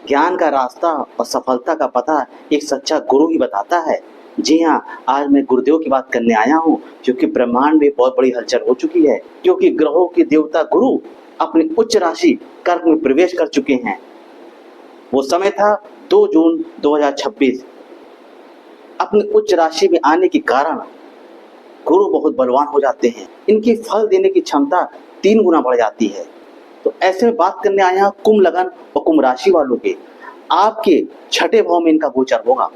ज्ञान का रास्ता और सफलता का पता एक सच्चा गुरु ही बताता है। जी हाँ, आज मैं गुरुदेव की बात करने आया हूँ, क्योंकि ब्रह्मांड में बहुत बड़ी हलचल हो चुकी है, क्योंकि ग्रहों के देवता गुरु अपनी उच्च राशि कर्क में प्रवेश कर चुके हैं। वो समय था 2 जून 2026। अपनी उच्च राशि में आने के कारण गुरु बहुत बलवान हो जाते हैं। इनकी फल देने की क्षमता 3 गुना बढ़ जाती है। तो ऐसे में बात करने आया हूं कुंभ लगन और कुंभ राशि वालों के। आपके छठे भाव में इनका गोचर होगा।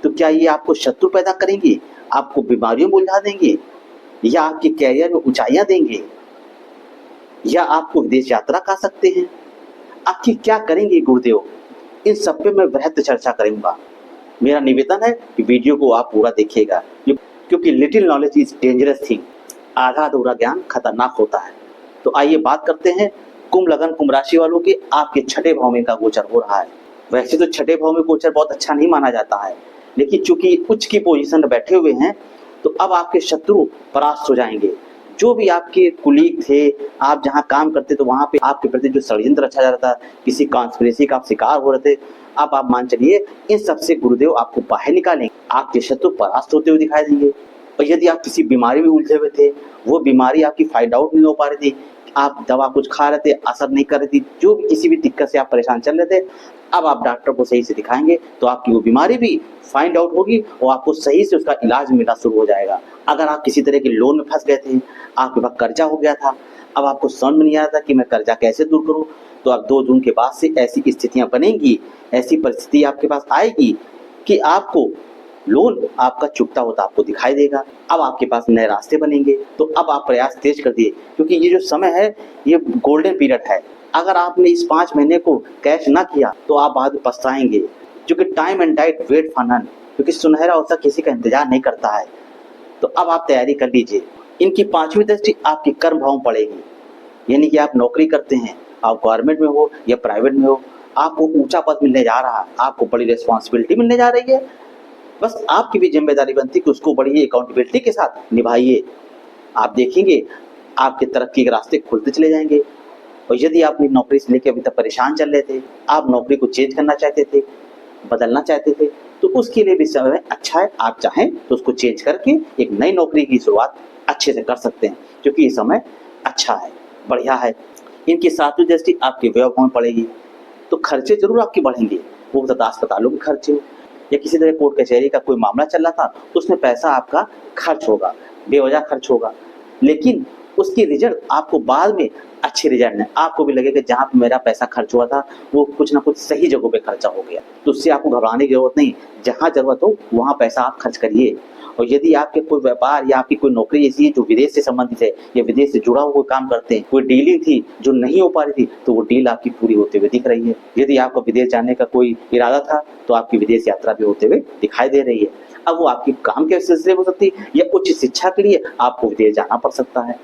तो क्या ये आपको शत्रु पैदा करेंगे, आपको बीमारियों में उलझा देंगे, या आपके कैरियर में ऊंचाइयां देंगे, या आपको विदेश यात्रा कर सकते हैं? आखिर क्या करेंगे गुरुदेव? इन सब पे मैं वृहद चर्चा करूंगा। मेरा निवेदन है कि वीडियो को आप पूरा देखिएगा, क्योंकि little knowledge is dangerous thing. आधा अधूरा ज्ञान खतरनाक होता है। तो आइए बात करते हैं कुंभ लगन कुंभ राशि वालों के। आपके छठे भाव में का गोचर हो रहा है। वैसे तो छठे भाव में गोचर बहुत अच्छा नहीं माना जाता है, लेकिन चूंकि उच्च की पोजीशन में बैठे हुए हैं, तो अब आपके शत्रु परास्त हो जाएंगे। जो भी आपके कुलीग थे, आप जहाँ काम करते तो वहां पे आपके प्रति जो षड्यंत्र रचा जा रहा था, किसी कॉन्स्पिरेसी का आप शिकार हो रहे थे, अब आप मान चलिए इन सबसे गुरुदेव आपको बाहर निकालेंगे। आपके शत्रु परास्त होते हुए दिखाई देंगे। और यदि आप किसी बीमारी में उलझे हुए थे, वो बीमारी आपकी फाइंड आउट नहीं हो पा रही थी, आप दवा कुछ खा रहे थे, असर नहीं कर रही थी, जो भी किसी भी दिक्कत से आप परेशान चल रहे थे, अब आप डॉक्टर को सही से दिखाएंगे तो आपकी वो बीमारी भी फाइंड आउट होगी और आपको सही से उसका इलाज मिलना शुरू हो जाएगा। अगर आप किसी तरह के लोन में फंस गए थे, आपके पास कर्जा हो गया था, अब आपको समझ में नहीं आ रहा था कि मैं कर्जा कैसे दूर करूं, तो अब 2 जून के बाद से ऐसी स्थितियां बनेंगी, ऐसी परिस्थिति आपके पास आएगी कि आपको लोन आपका चुकता होता आपको दिखाई देगा। अब आपके पास नए रास्ते बनेंगे। तो अब आप प्रयास तेज कर दिए, क्योंकि ये जो समय है ये गोल्डन पीरियड है। अगर आपने इस 5 महीने को कैश ना किया तो आप बाद में पछताएंगे, क्योंकि time and tide wait for none, क्योंकि सुनहरा अवसर किसी का इंतजार नहीं करता है। तो अब आप तैयारी कर लीजिए। इनकी 5वीं दृष्टि आपके कर्म भाव में पड़ेगी, यानी कि आप नौकरी करते हैं, आप गवर्नमेंट में हो या प्राइवेट में हो, आपको ऊंचा पद मिलने जा रहा है, आपको बड़ी रिस्पॉन्सिबिलिटी मिलने जा रही है। बस आपकी भी जिम्मेदारी बनती है कि उसको बड़ी अकाउंटेबिलिटी के साथ निभाइए। आप देखेंगे आपके तरक्की के रास्ते खुलते चले जाएंगे। और यदि आप अपनी नौकरी से लेकर अभी तक परेशान चल रहे थे, आप नौकरी को चेंज करना चाहते थे, बदलना चाहते थे, तो उसके लिए भी समय अच्छा है। आप चाहें तो उसको चेंज करके एक नई नौकरी की शुरुआत अच्छे से कर सकते हैं, क्योंकि ये समय अच्छा है, बढ़िया है। इनकी 7वीं दृष्टि आपके व्यवहार में पड़ेगी, तो खर्चे जरूर आपके बढ़ेंगे। वो तथा अस्पतालों के खर्चे हो या किसी तरह कोर्ट कचहरी का कोई मामला चल रहा था, तो उसमें पैसा आपका खर्च होगा, बेवजह खर्च होगा, लेकिन उसकी रिजल्ट आपको बाद में अच्छे रिजल्ट है। आपको भी लगेगा जहाँ पे मेरा पैसा खर्च हुआ था वो कुछ ना कुछ सही जगहों पे खर्चा हो गया। तो उससे आपको घबराने की जरूरत नहीं, जहाँ जरूरत हो वहाँ पैसा आप खर्च करिए। और यदि आपके कोई व्यापार या आपकी कोई नौकरी ऐसी है जो विदेश से संबंधित है या विदेश से जुड़ा हुआ कोई काम करते हैं, कोई डीलिंग थी जो नहीं हो पा रही थी, तो वो डील आपकी पूरी होते हुए दिख रही है। यदि आपको विदेश जाने का कोई इरादा था, तो आपकी विदेश यात्रा भी होते हुए दिखाई दे रही है। अब वो आपके काम के सिलसिले हो सकती है या उच्च शिक्षा के लिए आपको विदेश जाना पड़ सकता है,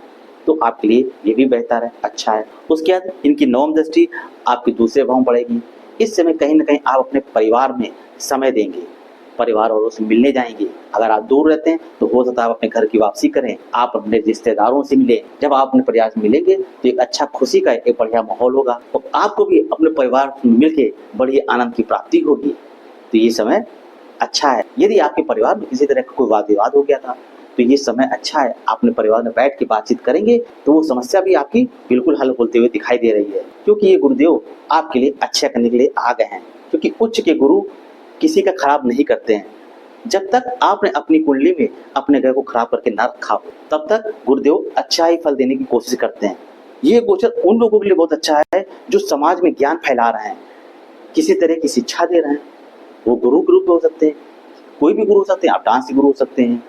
तो आपके लिए ये भी बेहतर है, अच्छा है। उसके बाद इनकी 9वीं दृष्टि आपके दूसरे भाव में पड़ेगी। इस समय कहीं ना कहीं आप अपने परिवार में समय देंगे, परिवार वालों से मिलने जाएंगे। अगर आप दूर रहते हैं तो हो सकता है आप अपने घर की वापसी करें, आप अपने रिश्तेदारों से मिलें। जब आप अपने परिवार से मिलेंगे तो एक अच्छा खुशी का एक बढ़िया माहौल होगा और आपको भी अपने परिवार से मिलकर बड़ी आनंद की प्राप्ति होगी। तो ये समय अच्छा है। यदि आपके परिवार में किसी तरह का कोई वाद विवाद हो गया था, तो ये समय अच्छा है। अपने परिवार में बैठ के बातचीत करेंगे तो वो समस्या भी आपकी बिल्कुल हल होते हुए दिखाई दे रही है, क्योंकि ये गुरुदेव आपके लिए अच्छा करने के लिए आ गए हैं। क्योंकि उच्च के गुरु किसी का खराब नहीं करते हैं। जब तक आपने अपनी कुंडली में अपने ग्रह को खराब करके ना रखा हो, तब तक गुरुदेव अच्छा ही फल देने की कोशिश करते हैं। ये गोचर उन लोगों के लिए बहुत अच्छा है जो समाज में ज्ञान फैला रहे हैं, किसी तरह की शिक्षा दे रहे हैं। वो गुरु के रूप में हो सकते हैं, कोई भी गुरु हो सकते हैं, आप डांस के गुरु हो सकते हैं,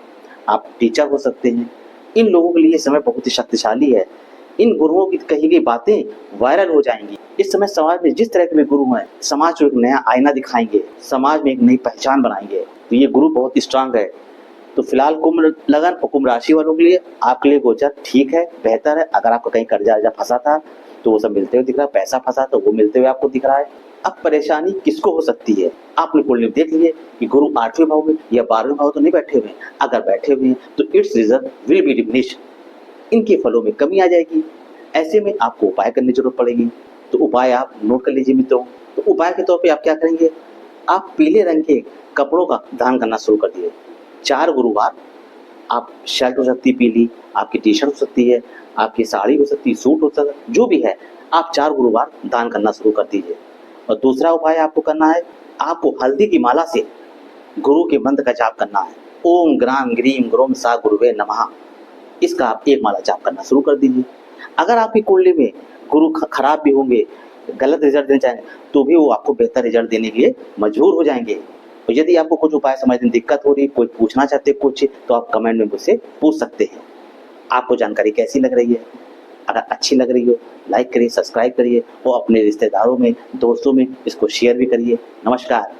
आप टीचर हो सकते हैं। इन लोगों के लिए समय बहुत ही शक्तिशाली है। इन गुरुओं की कही गई बातें वायरल हो जाएंगी। इस समय समाज में जिस तरह के भी गुरु हैं, समाज को एक नया आईना दिखाएंगे, समाज में एक नई पहचान बनाएंगे। तो ये गुरु बहुत स्ट्रांग है। तो फिलहाल कुंभ लगन और कुंभ राशि वालों के लिए आपके लिए गोचर ठीक है, बेहतर है। अगर आपका कहीं कर्जा फंसा था तो वो सब मिलते हुए दिख रहा है, पैसा फंसा तो वो मिलते हुए आपको दिख रहा है। अब परेशानी किसको हो सकती है, आपने कुंडली देख लिए कि गुरु 8वें भाव में या 12वें भाव तो नहीं बैठे हुए हैं। अगर बैठे हुए हैं तो it's result will be diminished, इनके फलों में कमी आ जाएगी। ऐसे में आपको उपाय करने की जरूरत पड़ेगी। तो उपाय आप नोट कर लीजिए मित्रों। तो उपाय के तौर पे आप क्या करेंगे, आप पीले रंग के कपड़ों का दान करना शुरू कर दिए। 4 गुरुवार आप शर्ट हो सकती है पीली, आपकी टी-शर्ट हो सकती है, आपकी साड़ी हो सकती है, सूट हो सकता है, जो भी है, आप 4 गुरुवार दान करना शुरू कर दीजिए। और दूसरा उपाय आपको करना है, आपको हल्दी की माला से गुरु के मंत्र का जाप करना है। ओम ग्राम ग्रीम ग्रोम सा गुरुवे नमः, इसका आप एक माला जाप करना शुरू कर दीजिए। अगर आपकी कुंडली में गुरु खराब भी होंगे, गलत रिजल्ट देना चाहेंगे, तो भी वो आपको बेहतर रिजल्ट देने के लिए मजबूर हो जाएंगे। तो यदि आपको कुछ उपाय समझने में दिक्कत हो रही, कोई पूछना चाहते कुछ, तो आप कमेंट में मुझसे पूछ सकते हैं। आपको जानकारी कैसी लग रही है? अगर अच्छी लग रही हो, लाइक करिए, सब्सक्राइब करिए और अपने रिश्तेदारों में, दोस्तों में इसको शेयर भी करिए। नमस्कार।